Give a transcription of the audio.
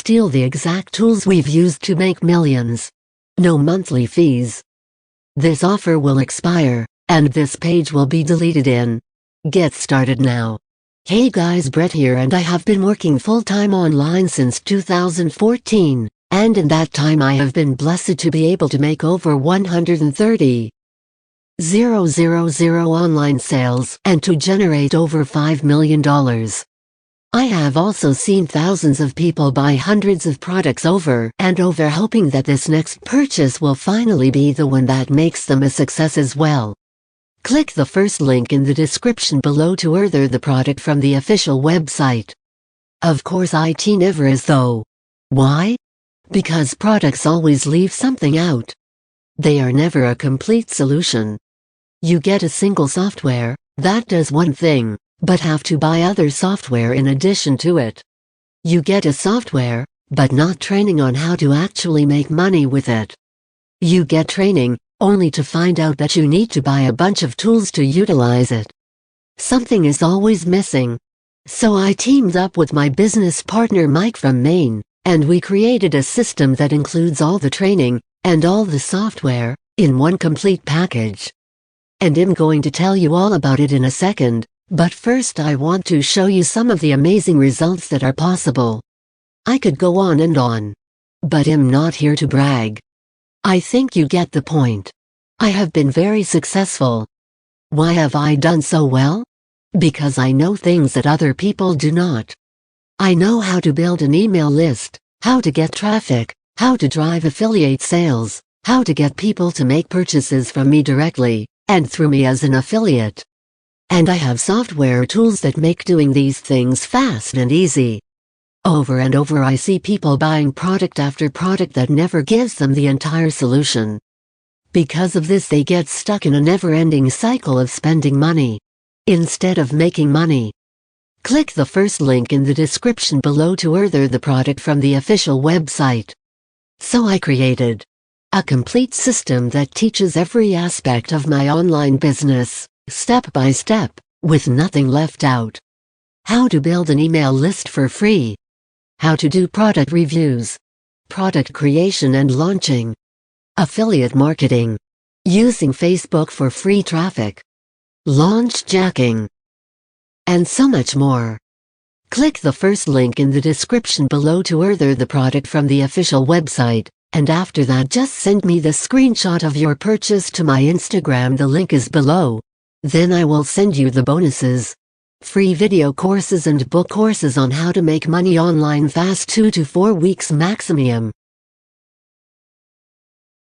steal the exact tools we've used to make millions. No monthly fees. This offer will expire, and this page will be deleted in. Get started now. Hey guys, Brett here, and I have been working full-time online since 2014, and in that time I have been blessed to be able to make over 130,000 online sales and to generate over $5 million. I have also seen thousands of people buy hundreds of products over and over, hoping that this next purchase will finally be the one that makes them a success as well. Click the first link in the description below to order the product from the official website. Of course, IT never is though. Why? Because products always leave something out. They are never a complete solution. You get a single software that does one thing, but have to buy other software in addition to it. You get a software, but not training on how to actually make money with it. You get training, only to find out that you need to buy a bunch of tools to utilize it. Something is always missing. So I teamed up with my business partner Mike from Maine, and we created a system that includes all the training and all the software in one complete package. And I'm going to tell you all about it in a second, but first I want to show you some of the amazing results that are possible. I could go on and on, but I'm not here to brag. I think you get the point. I have been very successful. Why have I done so well? Because I know things that other people do not. I know how to build an email list, how to get traffic, how to drive affiliate sales, how to get people to make purchases from me directly, and through me as an affiliate. And I have software tools that make doing these things fast and easy. Over and over I see people buying product after product that never gives them the entire solution. Because of this, they get stuck in a never-ending cycle of spending money instead of making money. Click the first link in the description below to order the product from the official website. So I created a complete system that teaches every aspect of my online business, step by step, with nothing left out. How to build an email list for free. How to do product reviews, product creation and launching, affiliate marketing, using Facebook for free traffic, launch jacking, and so much more. Click the first link in the description below to order the product from the official website, and after that just send me the screenshot of your purchase to my Instagram. The link is below. Then I will send you the bonuses. Free video courses and book courses on how to make money online fast, 2 to 4 weeks maximum.